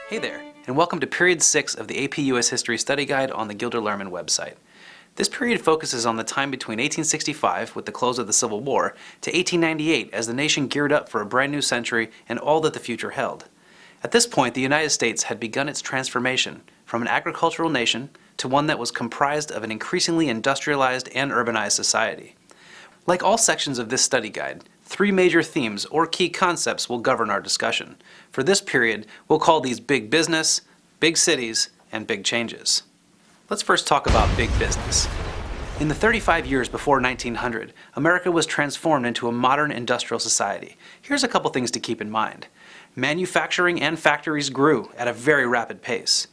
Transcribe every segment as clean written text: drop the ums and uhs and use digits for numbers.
Hey there, and welcome to Period 6 of the AP US History Study Guide on the Gilder-Lehrman website. This period focuses on the time between 1865, with the close of the Civil War, to 1898 as the nation geared up for a brand new century and all that the future held. At this point, the United States had begun its transformation from an agricultural nation to one that was comprised of an increasingly industrialized and urbanized society. Like all sections of this study guide, three major themes or key concepts will govern our discussion. For this period, we'll call these big business, big cities, and big changes. Let's first talk about big business. In the 35 years before 1900, America was transformed into a modern industrial society. Here's a couple things to keep in mind. Manufacturing and factories grew at a very rapid pace.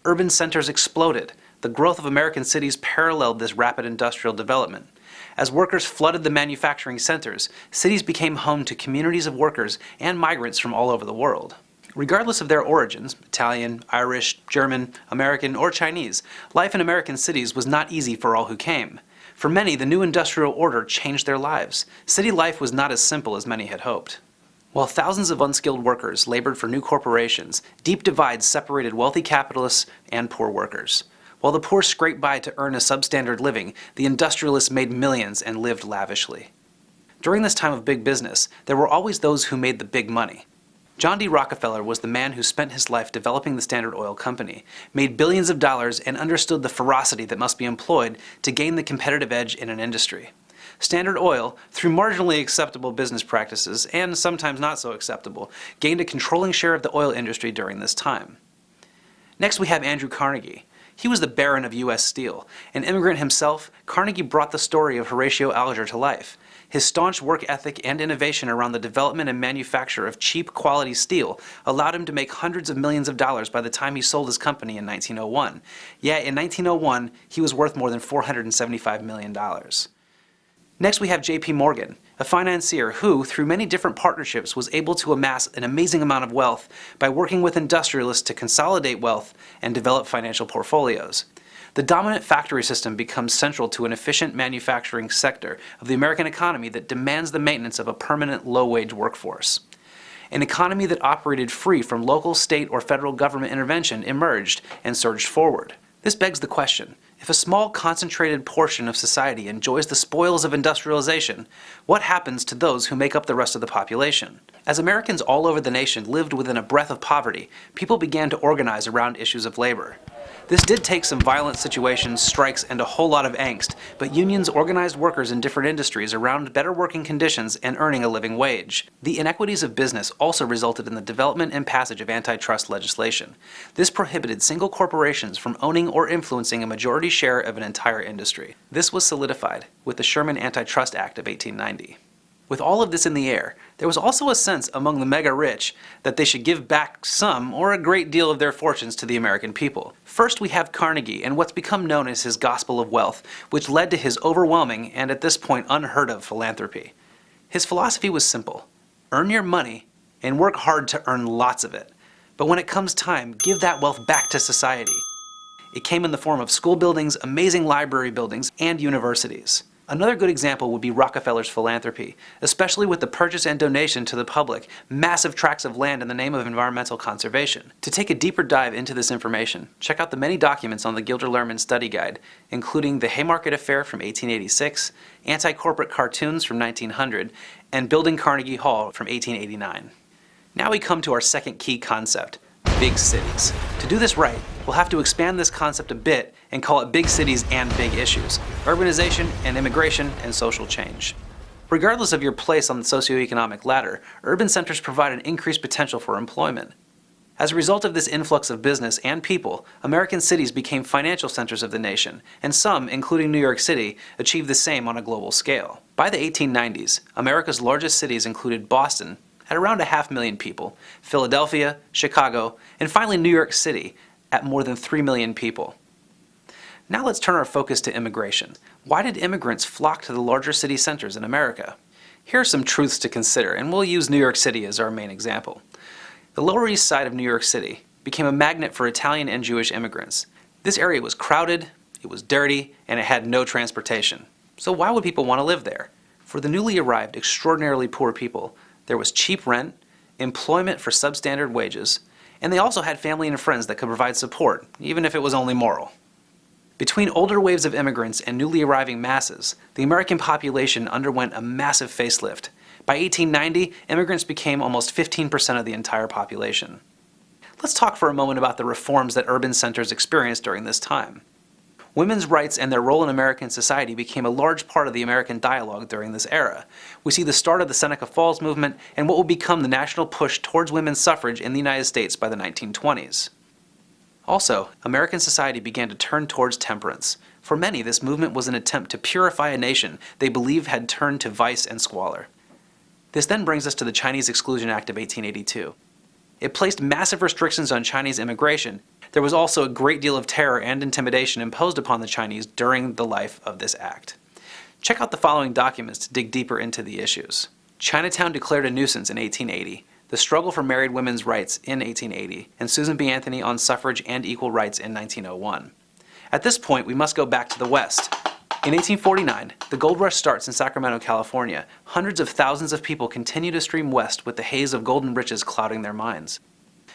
Urban centers exploded. The growth of American cities paralleled this rapid industrial development. As workers flooded the manufacturing centers, cities became home to communities of workers and migrants from all over the world. Regardless of their origins, Italian, Irish, German, American, or Chinese, life in American cities was not easy for all who came. For many, the new industrial order changed their lives. City life was not as simple as many had hoped. While thousands of unskilled workers labored for new corporations, deep divides separated wealthy capitalists and poor workers. While the poor scraped by to earn a substandard living, the industrialists made millions and lived lavishly. During this time of big business, there were always those who made the big money. John D. Rockefeller was the man who spent his life developing the Standard Oil Company, made billions of dollars, and understood the ferocity that must be employed to gain the competitive edge in an industry. Standard Oil, through marginally acceptable business practices, and sometimes not so acceptable, gained a controlling share of the oil industry during this time. Next we have Andrew Carnegie. He was the Baron of U.S. Steel. An immigrant himself, Carnegie brought the story of Horatio Alger to life. His staunch work ethic and innovation around the development and manufacture of cheap quality steel allowed him to make hundreds of millions of dollars by the time he sold his company in 1901. Yet in 1901, he was worth more than $475 million. Next we have J.P. Morgan, a financier who, through many different partnerships, was able to amass an amazing amount of wealth by working with industrialists to consolidate wealth and develop financial portfolios. The dominant factory system becomes central to an efficient manufacturing sector of the American economy that demands the maintenance of a permanent low-wage workforce. An economy that operated free from local, state, or federal government intervention emerged and surged forward. This begs the question, if a small concentrated portion of society enjoys the spoils of industrialization, what happens to those who make up the rest of the population? As Americans all over the nation lived within a breath of poverty, people began to organize around issues of labor. This did take some violent situations, strikes, and a whole lot of angst, but unions organized workers in different industries around better working conditions and earning a living wage. The inequities of business also resulted in the development and passage of antitrust legislation. This prohibited single corporations from owning or influencing a majority share of an entire industry. This was solidified with the Sherman Antitrust Act of 1890. With all of this in the air, there was also a sense among the mega-rich that they should give back some or a great deal of their fortunes to the American people. First we have Carnegie and what's become known as his Gospel of Wealth, which led to his overwhelming and at this point unheard of philanthropy. His philosophy was simple: earn your money and work hard to earn lots of it. But when it comes time, give that wealth back to society. It came in the form of school buildings, amazing library buildings, and universities. Another good example would be Rockefeller's philanthropy, especially with the purchase and donation to the public, massive tracts of land in the name of environmental conservation. To take a deeper dive into this information, check out the many documents on the Gilder-Lehrman Study Guide, including the Haymarket Affair from 1886, Anti-Corporate Cartoons from 1900, and Building Carnegie Hall from 1889. Now we come to our second key concept: big cities. To do this right, we'll have to expand this concept a bit and call it big cities and big issues: urbanization and immigration and social change. Regardless of your place on the socioeconomic ladder, urban centers provide an increased potential for employment. As a result of this influx of business and people, American cities became financial centers of the nation, and some, including New York City, achieved the same on a global scale. By the 1890s, America's largest cities included Boston, at around 500,000 people, Philadelphia, Chicago, and finally New York City, at more than 3 million people. Now let's turn our focus to immigration. Why did immigrants flock to the larger city centers in America? Here are some truths to consider, and we'll use New York City as our main example. The Lower East Side of New York City became a magnet for Italian and Jewish immigrants. This area was crowded, it was dirty, and it had no transportation. So why would people want to live there? For the newly arrived, extraordinarily poor people, there was cheap rent, employment for substandard wages, and they also had family and friends that could provide support, even if it was only moral. Between older waves of immigrants and newly arriving masses, the American population underwent a massive facelift. By 1890, immigrants became almost 15% of the entire population. Let's talk for a moment about the reforms that urban centers experienced during this time. Women's rights and their role in American society became a large part of the American dialogue during this era. We see the start of the Seneca Falls movement and what will become the national push towards women's suffrage in the United States by the 1920s. Also, American society began to turn towards temperance. For many, this movement was an attempt to purify a nation they believed had turned to vice and squalor. This then brings us to the Chinese Exclusion Act of 1882. It placed massive restrictions on Chinese immigration. There was also a great deal of terror and intimidation imposed upon the Chinese during the life of this act. Check out the following documents to dig deeper into the issues. Chinatown declared a nuisance in 1880, the struggle for married women's rights in 1880, and Susan B. Anthony on suffrage and equal rights in 1901. At this point, we must go back to the West. In 1849, the gold rush starts in Sacramento, California. Hundreds of thousands of people continue to stream west with the haze of golden riches clouding their minds.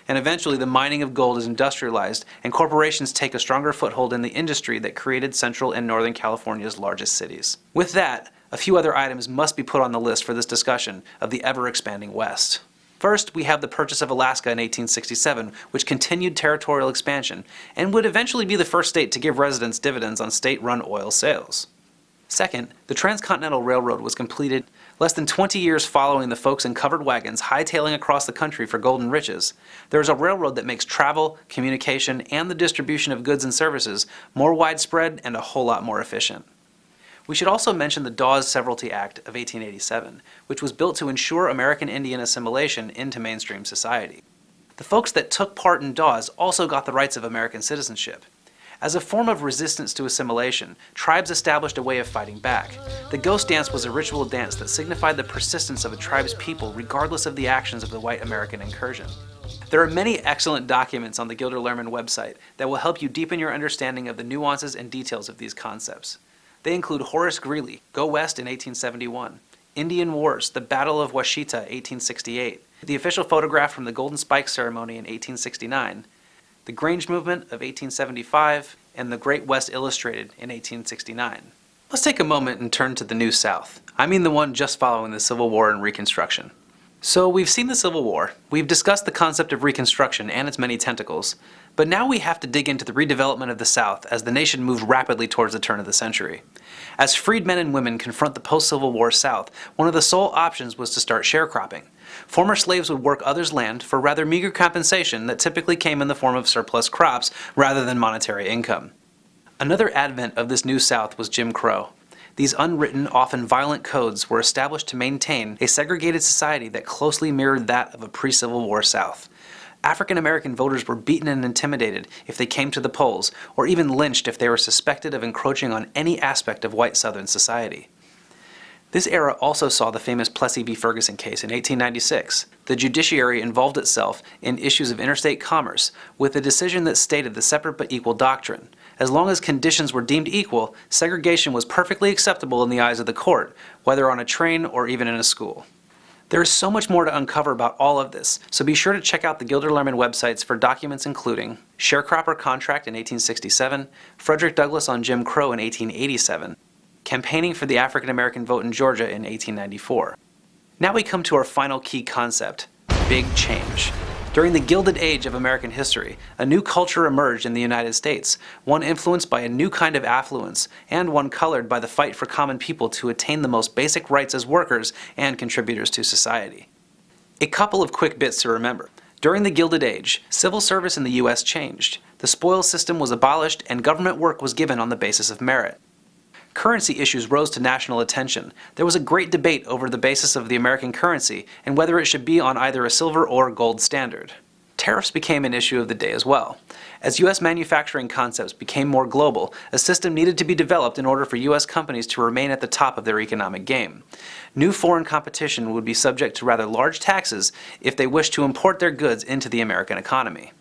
And eventually the mining of gold is industrialized and corporations take a stronger foothold in the industry that created Central and Northern California's largest cities. With that, a few other items must be put on the list for this discussion of the ever-expanding West. First, we have the purchase of Alaska in 1867, which continued territorial expansion and would eventually be the first state to give residents dividends on state-run oil sales. Second, the Transcontinental Railroad was completed less than 20 years following the folks in covered wagons hightailing across the country for golden riches. There is a railroad that makes travel, communication, and the distribution of goods and services more widespread and a whole lot more efficient. We should also mention the Dawes Severalty Act of 1887, which was built to ensure American Indian assimilation into mainstream society. The folks that took part in Dawes also got the rights of American citizenship. As a form of resistance to assimilation, tribes established a way of fighting back. The ghost dance was a ritual dance that signified the persistence of a tribe's people regardless of the actions of the white American incursion. There are many excellent documents on the Gilder-Lehrman website that will help you deepen your understanding of the nuances and details of these concepts. They include Horace Greeley, Go West in 1871, Indian Wars, the Battle of Washita, 1868, the official photograph from the Golden Spike Ceremony in 1869, the Grange Movement of 1875, and the Great West Illustrated in 1869. Let's take a moment and turn to the New South. I mean the one just following the Civil War and Reconstruction. So we've seen the Civil War, we've discussed the concept of Reconstruction and its many tentacles, but now we have to dig into the redevelopment of the South as the nation moved rapidly towards the turn of the century. As freed men and women confront the post-Civil War South, one of the sole options was to start sharecropping. Former slaves would work others' land for rather meager compensation that typically came in the form of surplus crops rather than monetary income. Another advent of this New South was Jim Crow. These unwritten, often violent codes were established to maintain a segregated society that closely mirrored that of a pre-Civil War South. African American voters were beaten and intimidated if they came to the polls, or even lynched if they were suspected of encroaching on any aspect of white Southern society. This era also saw the famous Plessy v. Ferguson case in 1896. The judiciary involved itself in issues of interstate commerce with a decision that stated the separate but equal doctrine. As long as conditions were deemed equal, segregation was perfectly acceptable in the eyes of the court, whether on a train or even in a school. There is so much more to uncover about all of this, so be sure to check out the Gilder-Lehrman websites for documents including Sharecropper Contract in 1867, Frederick Douglass on Jim Crow in 1887, Campaigning for the African American Vote in Georgia in 1894. Now we come to our final key concept, big change. During the Gilded Age of American history, a new culture emerged in the United States, one influenced by a new kind of affluence, and one colored by the fight for common people to attain the most basic rights as workers and contributors to society. A couple of quick bits to remember. During the Gilded Age, civil service in the U.S. changed. The spoils system was abolished and government work was given on the basis of merit. Currency issues rose to national attention. There was a great debate over the basis of the American currency and whether it should be on either a silver or gold standard. Tariffs became an issue of the day as well. As U.S. manufacturing concepts became more global, a system needed to be developed in order for U.S. companies to remain at the top of their economic game. New foreign competition would be subject to rather large taxes if they wished to import their goods into the American economy.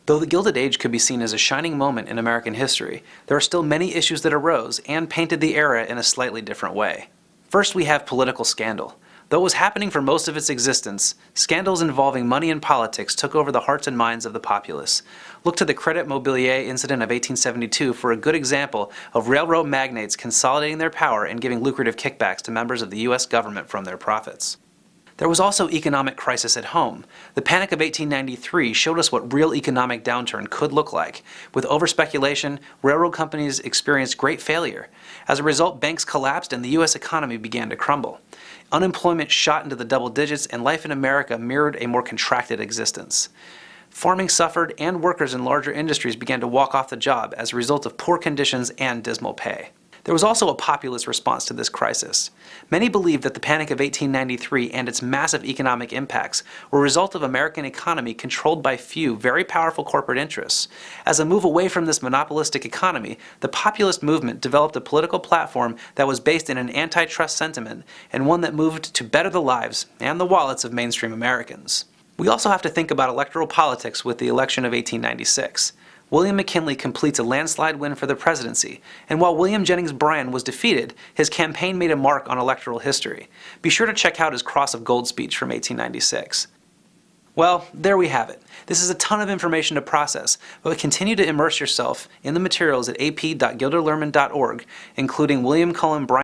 Though the Gilded Age could be seen as a shining moment in American history, there are still many issues that arose and painted the era in a slightly different way. First, we have political scandal. Though it was happening for most of its existence, scandals involving money and politics took over the hearts and minds of the populace. Look to the Credit Mobilier incident of 1872 for a good example of railroad magnates consolidating their power and giving lucrative kickbacks to members of the U.S. government from their profits. There was also economic crisis at home. The Panic of 1893 showed us what real economic downturn could look like. With overspeculation, railroad companies experienced great failure. As a result, banks collapsed and the U.S. economy began to crumble. Unemployment shot into the double digits and life in America mirrored a more contracted existence. Farming suffered and workers in larger industries began to walk off the job as a result of poor conditions and dismal pay. There was also a populist response to this crisis. Many believed that the Panic of 1893 and its massive economic impacts were a result of American economy controlled by few, very powerful corporate interests. As a move away from this monopolistic economy, the populist movement developed a political platform that was based in an antitrust sentiment and one that moved to better the lives and the wallets of mainstream Americans. We also have to think about electoral politics with the election of 1896. William McKinley completes a landslide win for the presidency, and while William Jennings Bryan was defeated, his campaign made a mark on electoral history. Be sure to check out his Cross of Gold speech from 1896. Well, there we have it. This is a ton of information to process, but continue to immerse yourself in the materials at ap.gilderlehrman.org, including William Cullen Bryant